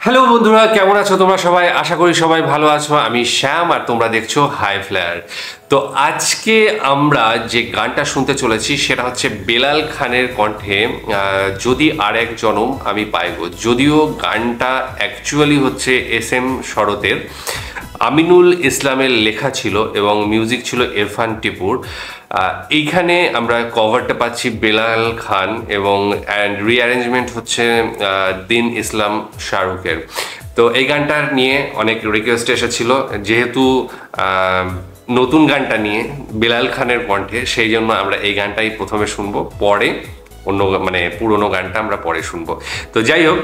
Hello বন্ধুরা, কেমন আছো তোমরা সবাই? আশা করি সবাই ভালো আছো। আমি শ্যাম আর তোমরা দেখছো হাই ফ্লায়ার। তো আজকে আমরা যে গানটা শুনতে চলেছি সেটা হচ্ছে বেলাল খানের কণ্ঠে যদি আর এক জনম আমি পাইব। যদিও গানটা অ্যাকচুয়ালি হচ্ছে SM শরতের, আমিনুল ইসলামের লেখা ছিল এবং মিউজিক ছিল ইরফান টিপুর। এইখানে আমরা কভারটা পাচ্ছি বেলাল খান এবং রিঅ্যারেঞ্জমেন্ট হচ্ছে দিন ইসলাম শাহরুখের। তো এই গানটা নিয়ে অনেক রিকোয়েস্ট এসেছিল, যেহেতু নতুন গানটা নিয়ে বেলাল খানের কণ্ঠে, সেই জন্য আমরা এই গানটাই প্রথমে শুনবো, পরে অন্য পুরোনো গানটা আমরা পরে শুনবো। তো যাই হোক,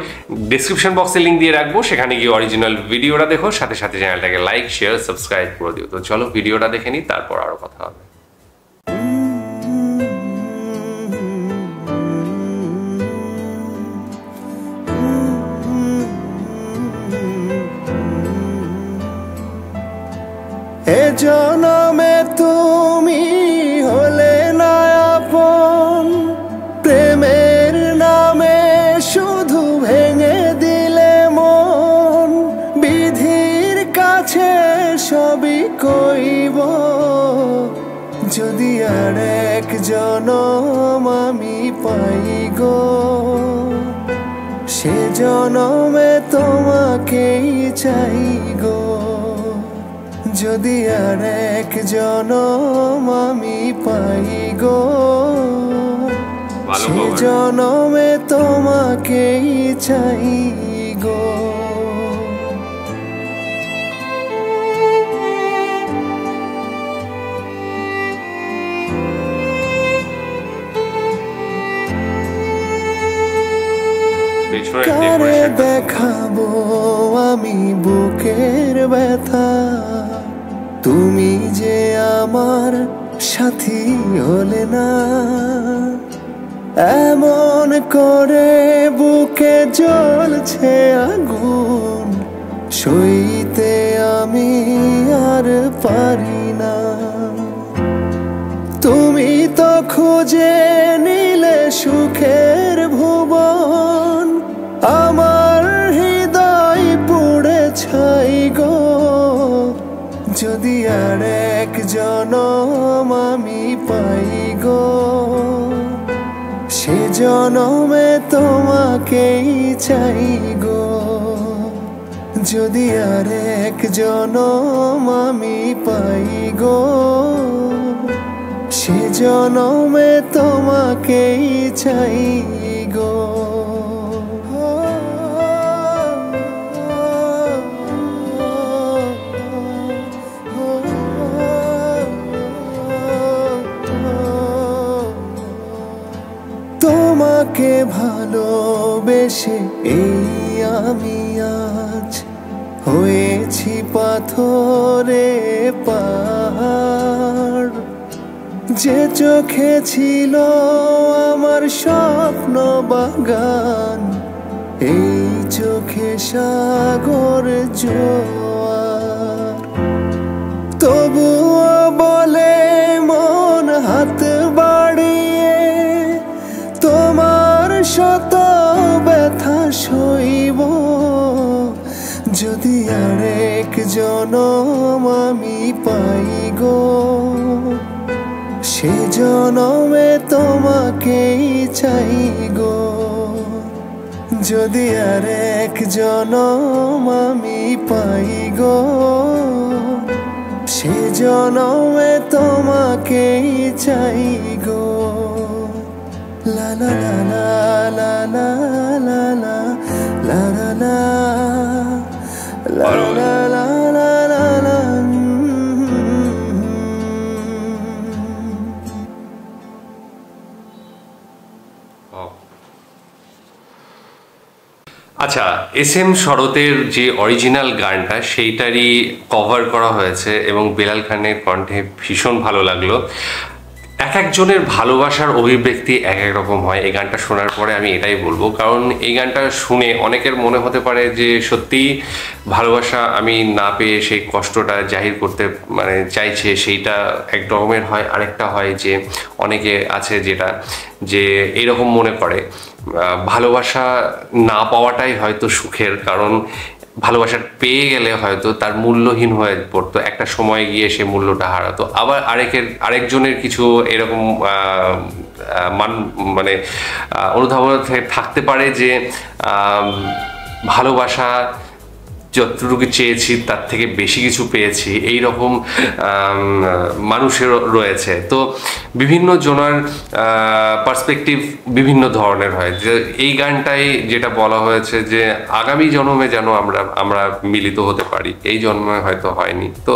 ডিসক্রিপশন বক্সে লিঙ্ক দিয়ে রাখবো, সেখানে গিয়ে অরিজিনাল ভিডিওটা দেখো, সাথে সাথে চ্যানেলটাকে লাইক শেয়ার সাবস্ক্রাইব করে দিও। তো চলো ভিডিওটা দেখে নিই, তারপর আরো কথা হবে। এ জনমে তুমি হলে না আপন, প্রেমের নামে শুধু ভেঙে দিলে মন। বিধির কাছে সবই কইব, যদি আর এক জনম আমি পাই গো, সে জনমে তোমাকেই চাই গো। যদি আর এক জনম আমি পাই গো, সে জনমে তোমাকেই চাই গো। কারে দেখাবো আমি বুকের ব্যথা, তুমি যে আমার সাথী হলে না। এমন করে বুকে জ্বলছে আগুন, সইতে আমি আর পারি না। তুমি তো খুঁজে নিলে সুখের ভুবন, আমার হৃদয় পুড়ে ছাই গো। যদি আর এক জনম আমি পাই গো, সে জনমে তোমাকেই চাই গো। যদি আর এক জনম আমি পাই গো, সে জনমে তোমাকেই চাই গো। তোমাকে ভালোবেসে এই আমি আজ হয়েছি পাথরে পাহাড়। যে চোখে ছিল আমার স্বপ্ন বাগান, এই চোখে সাগর জোয়ার। তবুও বলে মন হাত বাড়িয়ে, তোমার শত ব্যথা সইব। যদি আর এক জনম আমি পাই গো, সে জনমে তোমাকেই চাই গো। যদি আর এক জনম আমি পাই গো, সে জনমে তোমাকেই চাই গো। লা লা লা লা লা লা লা লা লা লা লা লা লা লা লা। আচ্ছা, SM শরতের যে অরিজিনাল গানটা সেইটারই কভার করা হয়েছে এবং বেলাল খানের কণ্ঠে ভীষণ ভালো লাগলো। এক একজনের ভালোবাসার অভিব্যক্তি এক এক রকম হয়। এই গানটা শোনার পরে আমি এটাই বলবো, কারণ এই গানটা শুনে অনেকের মনে হতে পারে যে সত্যিই ভালোবাসা আমি না পেয়ে সেই কষ্টটা জাহির করতে চাইছে, সেইটা এক রকমের হয়। আরেকটা হয় যে অনেকে আছে যেটা যে এইরকম মনে করে ভালোবাসা না পাওয়াটাই হয়তো সুখের, কারণ ভালোবাসা পেয়ে গেলে হয়তো তার মূল্যহীন হয়ে পড়তো, একটা সময় গিয়ে সে মূল্যটা হারাতো। আবার আরেকজনের কিছু এরকম মানে অনুধাবন থাকতে পারে যে ভালোবাসা যতটুকু চেয়েছি তার থেকে বেশি কিছু পেয়েছি, এই রকম মানুষেরও রয়েছে। তো বিভিন্ন জনের পার্সপেক্টিভ বিভিন্ন ধরনের হয়। যে এই গানটাই যেটা বলা হয়েছে যে আগামী জন্মে যেন আমরা মিলিত হতে পারি, এই জন্মে হয়তো হয়নি। তো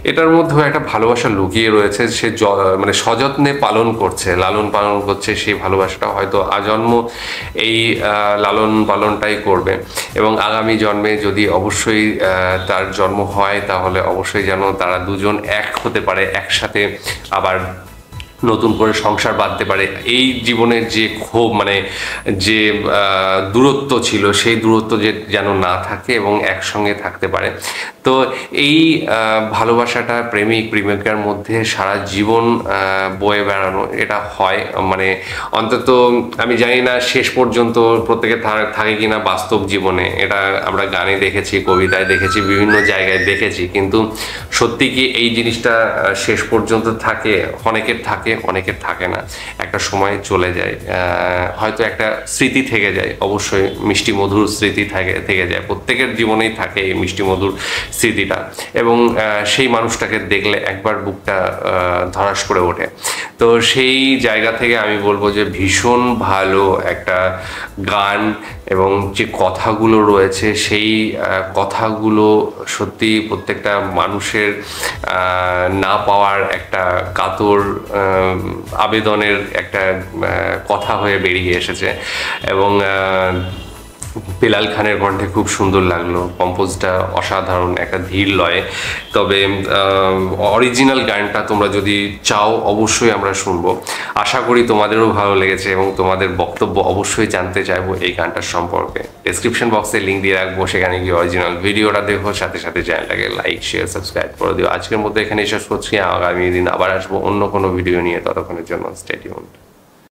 এটার মধ্যেও একটা ভালোবাসা লুকিয়ে রয়েছে, সে মানে সযত্নে পালন করছে, লালন পালন করছে, সেই ভালোবাসাটা হয়তো আজন্ম এই লালন পালনটাই করবে। এবং আগামী জন্মে যদি অবশ্যই তার জন্ম হয়, তাহলে অবশ্যই যেন তারা দুজন এক হতে পারে, একসাথে আবার নতুন করে সংসার বাঁধতে পারে। এই জীবনের যে ক্ষোভ, মানে যে দূরত্ব ছিল, সেই দূরত্ব যেন না থাকে এবং একসঙ্গে থাকতে পারে। তো এই ভালোবাসাটা প্রেমিক প্রেমিকার মধ্যে সারা জীবন বয়ে বেড়ানো, এটা হয়। মানে অন্তত আমি জানি না শেষ পর্যন্ত প্রত্যেকে থাকে কিনা বাস্তব জীবনে, এটা আমরা গানে দেখেছি, কবিতায় দেখেছি, বিভিন্ন জায়গায় দেখেছি, কিন্তু সত্যি কি এই জিনিসটা শেষ পর্যন্ত থাকে? অনেকের থাকে, অনেকের থাকে না, একটা সময় চলে যায়, হয়তো একটা স্মৃতি থেকে যায়, অবশ্যই মিষ্টি মধুর স্মৃতি থেকে যায়, প্রত্যেকের জীবনেই থাকে এই মিষ্টি মধুর স্মৃতিটা। এবং সেই মানুষটাকে দেখলে একবার বুকটা ধড়াস করে ওঠে। তো সেই জায়গা থেকে আমি বলবো যে ভীষণ ভালো একটা গান, এবং যে কথাগুলো রয়েছে সেই কথাগুলো সত্যি প্রত্যেকটা মানুষের না পাওয়ার একটা কাতর আবেদনের একটা কথা হয়ে বেরিয়ে এসেছে। এবং বেলাল খানের কণ্ঠে খুব সুন্দর লাগলো, কম্পোজটা অসাধারণ, একটা ধীর লয়। তবে অরিজিনাল গানটা তোমরা যদি চাও অবশ্যই আমরা শুনবো। আশা করি তোমাদেরও ভালো লেগেছে এবং তোমাদের বক্তব্য অবশ্যই জানতে চাইবো এই গানটার সম্পর্কে। ডেসক্রিপশন বক্সে লিঙ্ক দিয়ে রাখবো, সেখানে গিয়ে অরিজিনাল ভিডিওটা দেখো, সাথে সাথে চ্যানেলটাকে লাইক শেয়ার সাবস্ক্রাইব করে দিও। আজকের মধ্যে এখানে শেষ করছি, আগামী দিন আবার আসবো অন্য কোনো ভিডিও নিয়ে, ততক্ষণের জন্য স্টে টিউনড।